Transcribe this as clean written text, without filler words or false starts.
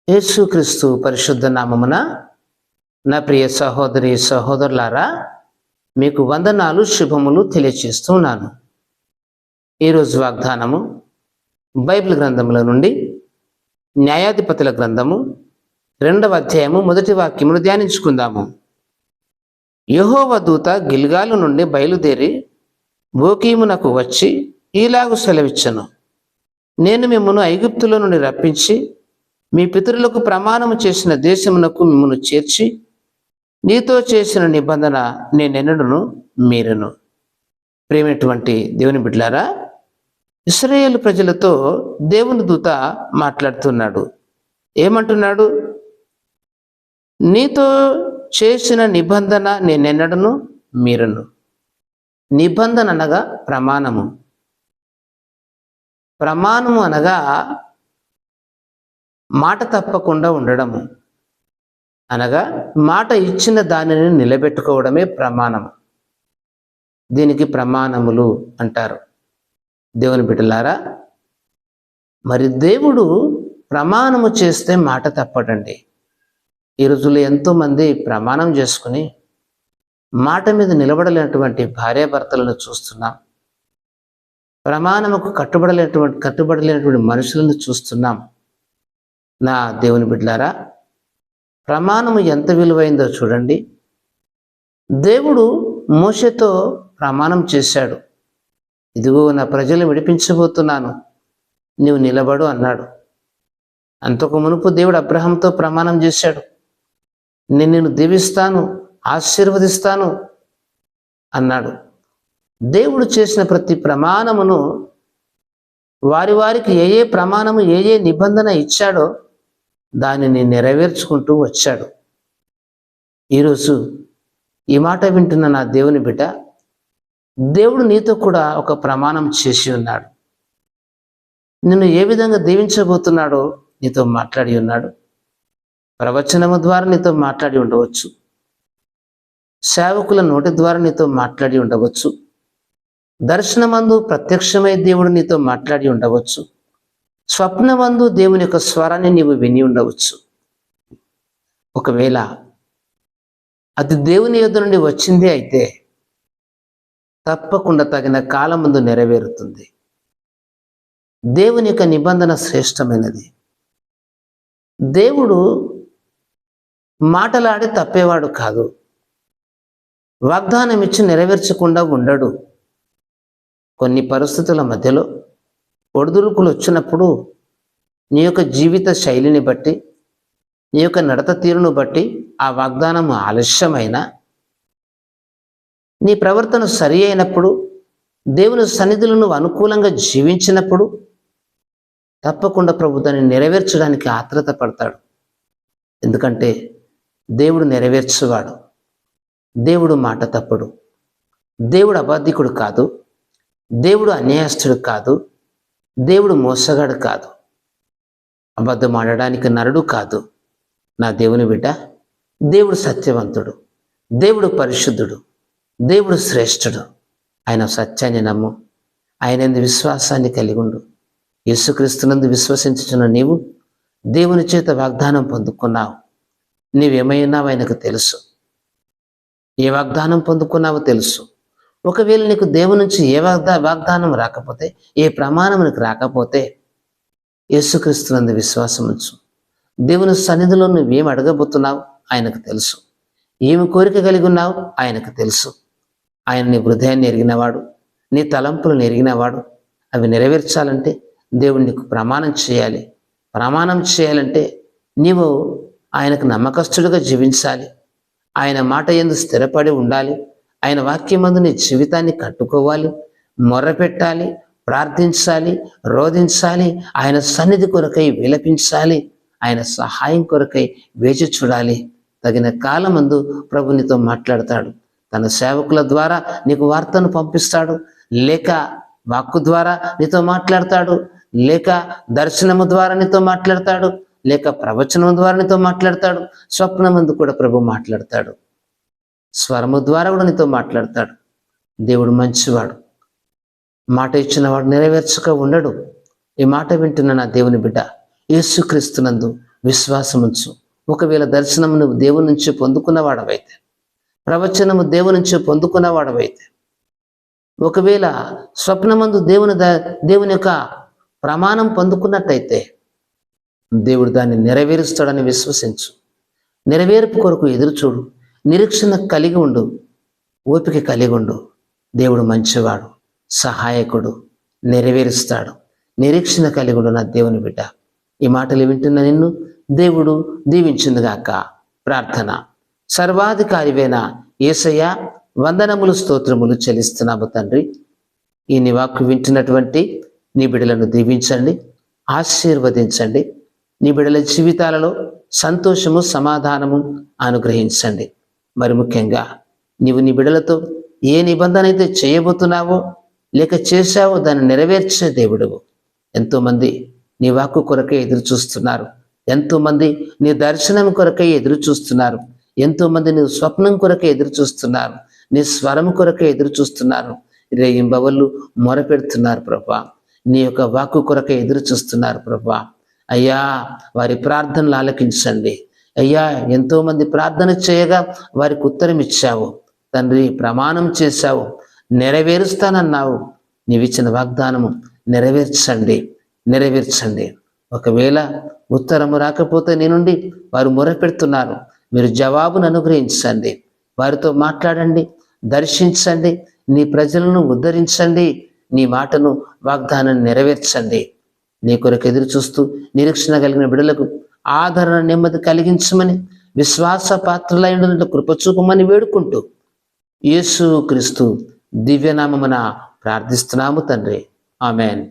యేసుక్రీస్తు పరిశుద్ధ నామమున నా ప్రియ సహోదరి సహోదరులారా, మీకు వందనాలు శుభములు తెలియచేస్తున్నాను. ఈరోజు వాగ్దానము బైబిల్ గ్రంథముల నుండి న్యాయాధిపతుల గ్రంథము 2వ అధ్యాయము 1వ వాక్యమును ధ్యానించుకుందాము. యెహోవా దూత గిల్గాలు నుండి బయలుదేరి బోకీమునకు వచ్చి ఈలాగు సెలవిచ్చెను, నేను మిమ్మును ఐగుప్తులో నుండి రప్పించి మీ పితరులకు ప్రమాణము చేసిన దేశమునకు మిమ్మును చేర్చి నీతో చేసిన నిబంధన నేనెన్నడూను మీరను. ప్రియమైనటువంటి దేవుని బిడ్డలారా, ఇశ్రాయేలు ప్రజలతో దేవుని దూత మాట్లాడుతున్నాడు. ఏమంటున్నాడు? నీతో చేసిన నిబంధన నేనెన్నడూను మీరను. నిబంధన అనగా ప్రమాణము. ప్రమాణము అనగా మాట తప్పకుండా ఉండడము, అనగా మాట ఇచ్చిన దానిని నిలబెట్టుకోవడమే ప్రమాణము. దీనికి ప్రమాణములు అంటారు. దేవుని బిడ్డలారా, మరి దేవుడు ప్రమాణము చేస్తే మాట తప్పడండి. ఈ రోజుల్లో ఎంతోమంది ప్రమాణం చేసుకుని మాట మీద నిలబడలేనటువంటి భార్యాభర్తలను చూస్తున్నాం. ప్రమాణముకు కట్టుబడలేనటువంటి మనుషులను చూస్తున్నాం. నా దేవుని బిడ్డలారా, ప్రమాణము ఎంత విలువైందో చూడండి. దేవుడు మోషేతో ప్రమాణం చేశాడు. ఇదిగో నా ప్రజలు విడిపించబోతున్నాను, నీవు నిలబడు అన్నాడు. అంతకు మునుపు దేవుడు అబ్రహాంతో ప్రమాణం చేశాడు, నేను నిన్ను దీవిస్తాను, ఆశీర్వదిస్తాను అన్నాడు. దేవుడు చేసిన ప్రతి ప్రమాణమును వారికి ఏ ప్రమాణము ఏ నిబంధన ఇచ్చాడో దానిని నెరవేర్చుకుంటూ వచ్చాడు. ఈరోజు ఈ మాట వింటున్న నా దేవుని బిడ్డ, దేవుడు నీతో కూడా ఒక ప్రమాణం చేసి ఉన్నాడు. నిన్ను ఏ విధంగా దీవించబోతున్నాడో నీతో మాట్లాడి ఉన్నాడు. ప్రవచనము ద్వారా నీతో మాట్లాడి ఉండవచ్చు, సేవకుల నోటి ద్వారా నీతో మాట్లాడి ఉండవచ్చు, దర్శనమందు ప్రత్యక్షమై దేవుడు నీతో మాట్లాడి ఉండవచ్చు, స్వప్నమందు దేవుని యొక్క స్వరాన్ని నీవు విని ఉండవచ్చు. ఒకవేళ అది దేవుని యొద్ద నుండి వచ్చిందే అయితే తప్పకుండా తగిన కాలం ముందు నెరవేరుతుంది. దేవుని యొక్క నిబంధన శ్రేష్టమైనది. దేవుడు మాటలాడి తప్పేవాడు కాదు. వాగ్దానం ఇచ్చి నెరవేర్చకుండా ఉండడు. కొన్ని పరిస్థితుల మధ్యలో ఒడిదుడుకులు వచ్చినప్పుడు నీ యొక్క జీవిత శైలిని బట్టి, నీ యొక్క నడత తీరును బట్టి ఆ వాగ్దానం ఆలస్యమైన, నీ ప్రవర్తన సరి అయినప్పుడు, దేవుని సన్నిధిలో నువ్వు అనుకూలంగా జీవించినప్పుడు తప్పకుండా ప్రభు దాన్ని నెరవేర్చడానికి ఆత్రత పడతాడు. ఎందుకంటే దేవుడు నెరవేర్చువాడు. దేవుడు మాట తప్పడు. దేవుడు అబద్ధికుడు కాదు. దేవుడు అన్యాయస్తుడు కాదు. దేవుడు మోసగాడు కాదు. అబద్ధం ఆడడానికి నరుడు కాదు. నా దేవుని బిడ్డ, దేవుడు సత్యవంతుడు, దేవుడు పరిశుద్ధుడు, దేవుడు శ్రేష్ఠుడు. ఆయన సత్యాన్ని నమ్ము, ఆయన విశ్వాసాన్ని కలిగి ఉండు. యేసుక్రీస్తునందు విశ్వసించుచున్న నీవు దేవుని చేత వాగ్దానం పొందుకున్నావు. నీవేమైనావు ఆయనకు తెలుసు. ఏ వాగ్దానం పొందుకున్నావో తెలుసు. ఒకవేళ నీకు దేవుని నుంచి ఏ వాగ్దానం రాకపోతే, ఏ ప్రమాణం నీకు రాకపోతే యేసుక్రీస్తునందు విశ్వాసం ఉంచు. దేవుని సన్నిధిలో నువ్వేం అడగబోతున్నావు ఆయనకు తెలుసు. ఏమి కోరిక కలిగి ఉన్నావు ఆయనకు తెలుసు. ఆయన నీ హృదయాన్ని ఎరిగినవాడు, నీ తలంపులను ఎరిగినవాడు. అవి నెరవేర్చాలంటే దేవుడు నీకు ప్రమాణం చేయాలి. ప్రమాణం చేయాలంటే నీవు ఆయనకు నమ్మకస్తుడిగా జీవించాలి. ఆయన మాట యందు స్థిరపడి ఉండాలి. ఆయన వాక్యమందు నీ జీవితాన్ని కట్టుకోవాలి, మొర్రపెట్టాలి, ప్రార్థించాలి, రోధించాలి. ఆయన సన్నిధి కొరకై విలపించాలి. ఆయన సహాయం కొరకై వేచి చూడాలి. తగిన కాలమందు ప్రభు నీతో మాట్లాడతాడు. తన సేవకుల ద్వారా నీకు వార్తను పంపిస్తాడు, లేక వాక్కు ద్వారా నీతో మాట్లాడతాడు, లేక దర్శనము ద్వారా నీతో మాట్లాడతాడు, లేక ప్రవచనం ద్వారా నీతో మాట్లాడతాడు, స్వప్నమందు కూడా ప్రభు మాట్లాడతాడు, స్వరము ద్వారా కూడా నీతో మాట్లాడతాడు. దేవుడు మంచివాడు. మాట ఇచ్చిన వాడు నెరవేర్చక ఉండడు. ఈ మాట వింటున్న నా దేవుని బిడ్డ, యేసుక్రీస్తునందు విశ్వాసముంచు. ఒకవేళ దర్శనము నువ్వు దేవుని నుంచి పొందుకున్నవాడవైతే, ప్రవచనము దేవుని నుంచి పొందుకున్నవాడవైతే, ఒకవేళ స్వప్నమందు దేవుని యొక్క ప్రమాణం పొందుకున్నట్టయితే దేవుడు దాన్ని నెరవేరుస్తాడని విశ్వసించు. నెరవేర్పు కొరకు ఎదురుచూడు. నిరీక్షణ కలిగి ఉండు. ఓపిక కలిగి ఉండు. దేవుడు మంచివాడు, సహాయకుడు, నెరవేరుస్తాడు. నిరీక్షణ కలిగి ఉండు నా దేవుని బిడ్డ. ఈ మాటలు వింటున్న నిన్ను దేవుడు దీవించునుగాక. ప్రార్థన. సర్వాధికారివైన యేసయ్య, వందనములు స్తోత్రములు చెల్లిస్తున్నాము తండ్రి. ఈ నీ వాక్కు వింటున్నటువంటి నీ బిడ్డలను దీవించండి, ఆశీర్వదించండి. నీ బిడ్డల జీవితాలలో సంతోషము, సమాధానము అనుగ్రహించండి. మరి ముఖ్యంగా నీవు నీ బిడ్డలతో ఏ నిబంధన అయితే చేయబోతున్నావో లేక చేశావో దాన్ని నెరవేర్చే దేవుడువు. ఎంతోమంది నీ వాక్కు కొరకే ఎదురు చూస్తున్నారు. ఎంతోమంది నీ దర్శనం కొరకై ఎదురు చూస్తున్నారు. ఎంతోమంది నీ స్వప్నం కొరకే ఎదురు చూస్తున్నారు. నీ స్వరం కొరకే ఎదురు చూస్తున్నారు. రేయింబవళ్ళు మొరపెడుతున్నారు ప్రభా. నీ యొక్క వాక్కు కొరకే ఎదురు చూస్తున్నారు ప్రభా. అయ్యా, వారి ప్రార్థనలు ఆలకించండి. అయ్యా, ఎంతోమంది ప్రార్థన చేయగా వారికి ఉత్తరం ఇచ్చావు తండ్రి. ప్రమాణం చేశావు, నెరవేరుస్తానన్నావు. నీవిచ్చిన వాగ్దానము నెరవేర్చండి, నెరవేర్చండి. ఒకవేళ ఉత్తరము రాకపోతే నీ నుండి వారు మొరపెడుతున్నారు. మీరు జవాబును అనుగ్రహించండి. వారితో మాట్లాడండి, దర్శించండి. నీ ప్రజలను ఉద్ధరించండి. నీ మాటను, వాగ్దానాన్ని నెరవేర్చండి. నీ కొరకు ఎదురు చూస్తూ నిరీక్షణ కలిగిన బిడ్డలకు ఆదరణ, నెమ్మది కలిగించమని, విశ్వాస పాత్రలైన కృప చూపమని వేడుకుంటూ యేసు క్రీస్తు దివ్యనామమున ప్రార్థిస్తున్నాము తండ్రి. ఆమెన్.